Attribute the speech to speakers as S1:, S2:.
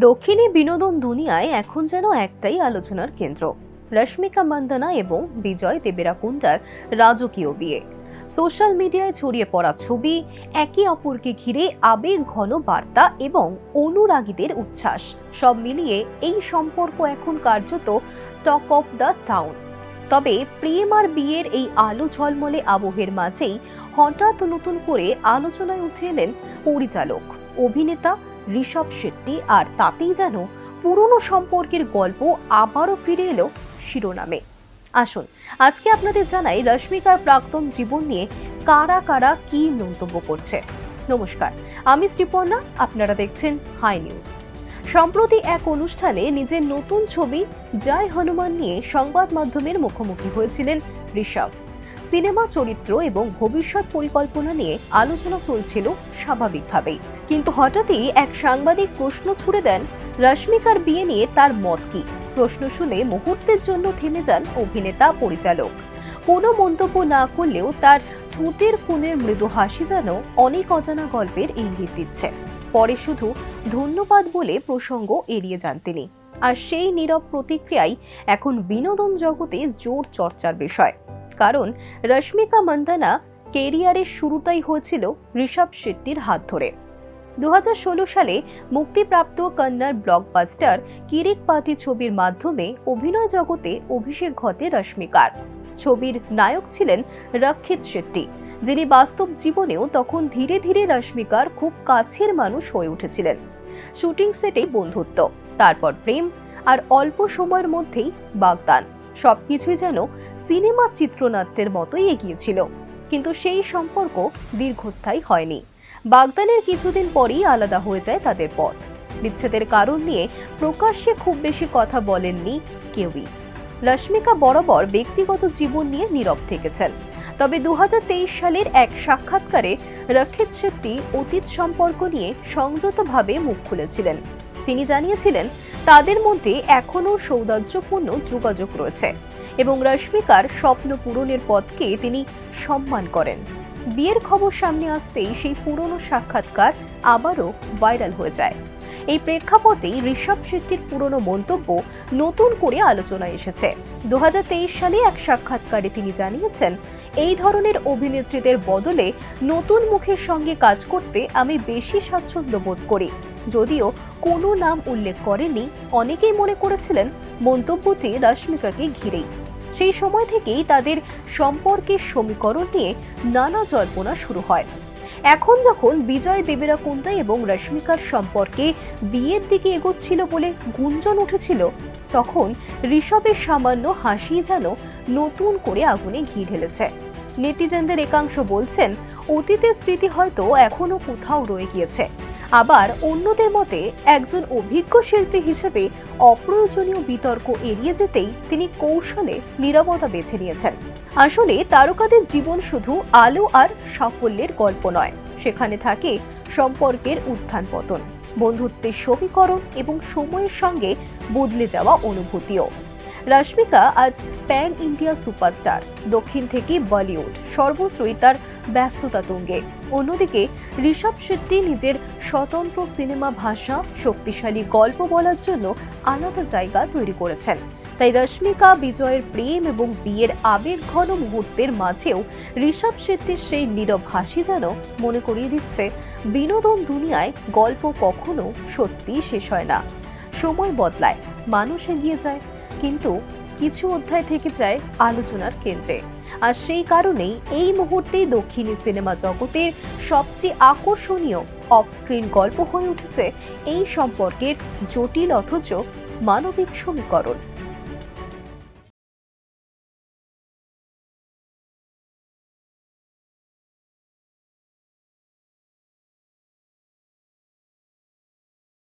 S1: দক্ষিণী বিনোদন দুনিয়ায় এখন যেন একটাই আলোচনার কেন্দ্র, রশ্মিকা মান্দানা এবং বিজয় দেবেরাকোন্ডার রাজকীয় বিয়ে। সোশ্যাল মিডিয়ায় ছড়িয়ে পড়া ছবি, একে অপরকে ঘিরে আবেগ ঘন বার্তা এবং অনুরাগীদের উচ্ছ্বাস, সব মিলিয়ে এই সম্পর্ক এখন কার্যত টক অফ দ্য টাউন। তবে প্রেম আর বিয়ের এই আলো ঝলমলে আবহের মাঝেই হঠাৎ নতুন করে আলোচনায় উঠে এলেন পরিচালক অভিনেতা ঋষভ শেট্টি, আর তাতেই যেন পুরনো সম্পর্কের গল্প আবারও ফিরে এলো শিরোনামে। আসুন আজকে আপনাদের জানাই রশ্মিকার প্রাক্তন জীবন নিয়ে কারা কারা কি মন্তব্য করছে। নমস্কার, আমি শ্রীপর্ণা, আপনারা দেখছেন হাই নিউজ। সম্প্রতি এক অনুষ্ঠানে নিজের নতুন ছবি জয় হনুমান নিয়ে সংবাদ মাধ্যমের মুখোমুখি হয়েছিলেন ঋষভ। সিনেমা চরিত্র এবং ভবিষ্যৎ পরিকল্পনা নিয়ে আলোচনা চলছিল স্বাভাবিকভাবেই, কিন্তু হঠাৎই এক সাংবাদিক প্রশ্ন ছুড়ে দেন রশ্মিকার বিয়ে নিয়ে তার মত কি। প্রশ্ন শুনে মুহূর্তের জন্য থেমে যান অভিনেতা পরিচালক। কোনো মন্তব্য না করলেও তার ঠোঁটের কোণের মৃদু হাসি যেন অনেক অজানা গল্পের ইঙ্গিত দিচ্ছে। পরে শুধু ধন্যবাদ বলে প্রসঙ্গ এড়িয়ে যান তিনি। আর সেই নীরব প্রতিক্রিয়াই এখন বিনোদন জগতে জোর চর্চার বিষয়। কারণ রশ্মিকা মান্দানা কেরিয়ারের শুরুটাই হয়েছিল ঋষভ শেট্টির হাত ধরে। 2016 সালে মুক্তিপ্রাপ্ত কন্নড় ব্লকবাস্টার কিরিক পার্টি ছবির মাধ্যমে অভিনয় জগতে অভিষেক ঘটে রশ্মিকার। ছবির নায়ক ছিলেন রক্ষিত শেট্টি, যিনি বাস্তব জীবনেও তখন ধীরে ধীরে রশ্মিকার খুব কাছের মানুষ হয়ে উঠেছিলেন। শুটিং সেটে বন্ধুত্ব, তারপর প্রেম, আর অল্প সময়ের মধ্যেই বাগদান, সবকিছুই যেন সিনেমা চিত্রনাট্যের মতোই এগিয়েছিল। কিন্তু সেই সম্পর্ক দীর্ঘস্থায়ী হয়নি। বাগদানের কিছুদিন পরেই আলাদা হয়ে যায় তাদের পথ। বিচ্ছেদের কারণ নিয়ে প্রকাশ্যে খুব বেশি কথা বলেননি কেউই। রশ্মিকা বরাবর ব্যক্তিগত জীবন নিয়ে নীরব থেকেছেন। তবে 2023 সালের এক সাক্ষাৎকারে রক্ষিত শেট্টি অতীত সম্পর্ক নিয়ে সংযতভাবে মুখ খুলেছিলেন। তিনি জানিয়েছিলেন তাদের মধ্যে এখনও সৌহার্দ্যপূর্ণ যোগাযোগ রয়েছে এবং রশ্মিকার স্বপ্ন পূরণের পথকে তিনি সম্মান করেন। বিয়ের খবর সামনে আসতেই সেই পুরনো সাক্ষাৎকার আবারও ভাইরাল হয়ে যায়। এই প্রেক্ষাপটেই ঋষভ শেট্টির পুরনো মন্তব্য নতুন করে আলোচনায় এসেছে। 2023 সালে এক সাক্ষাৎকারে তিনি জানিয়েছেন, এই ধরনের অভিনেত্রীদের বদলে নতুন মুখের সঙ্গে কাজ করতে আমি বেশি স্বাচ্ছন্দ্য বোধ করি। যদিও কোনো নাম উল্লেখ করেননি, অনেকেই মনে করেছিলেন মন্তব্যটি রশ্মিকাকে ঘিরেই। সেই সময় থেকেই তাদের সম্পর্কের সমীকরণ নিয়ে নানা জল্পনা শুরু হয়। এখন যখন বিজয় দেবেরাকোন্ডা এবং রশ্মিকার সম্পর্কে বিয়ের দিকে এগোচ্ছিল বলে গুঞ্জন উঠেছিল, তখন ঋষভের সামান্য হাসি যেন নতুন করে আগুনে ঘি ঢেলেছে। নেটিজেনদের একাংশ বলছেন অতীতের স্মৃতি হয়তো এখনো কোথাও রয়ে গিয়েছে। আবার অন্যদের মতে একজন অভিজ্ঞ শিল্পী হিসেবে অপ্রয়োজনীয় বিতর্ক এড়িয়ে যেতেই তিনি কৌশলে নীরবতা বেছে নিয়েছেন। আসলে তারকাদের জীবন শুধু আলো আর সাফল্যের গল্প নয়, সেখানে থাকে সম্পর্কের উত্থান পতন, বন্ধুত্বের সমীকরণ এবং সময়ের সঙ্গে বদলে যাওয়া অনুভূতিও। রশ্মিকা আজ প্যান ইন্ডিয়া সুপারস্টার, দক্ষিণ থেকে বলিউড, সর্বত্রই তার ব্যস্ততা তুঙ্গে। অন্যদিকে ঋষভ শেট্টি নিজের স্বতন্ত্র সিনেমা ভাষা, শক্তিশালী গল্প বলার জন্য আলাদা জায়গা তৈরি করেছেন। তাই রশ্মিকা বিজয়ের প্রেম এবং বিয়ের আবেগ ঘন মুহূর্তের মাঝেও ঋষভ শেট্টির সেই নীরব হাসি যেন মনে করিয়ে দিচ্ছে বিনোদন দুনিয়ায় গল্প কখনো সত্যি শেষ হয় না। সময় বদলায়, মানুষ এগিয়ে যায়, কিন্তু কিছু অধ্যায় থেকে যায় আলোচনার কেন্দ্রে। আর সেই কারণেই এই মুহূর্তেই দক্ষিণী সিনেমা জগতের সবচেয়ে আকর্ষণীয় অফ স্ক্রিন গল্প হয়ে উঠেছে এই সম্পর্কের জটিল অথচ মানবিক সমীকরণ।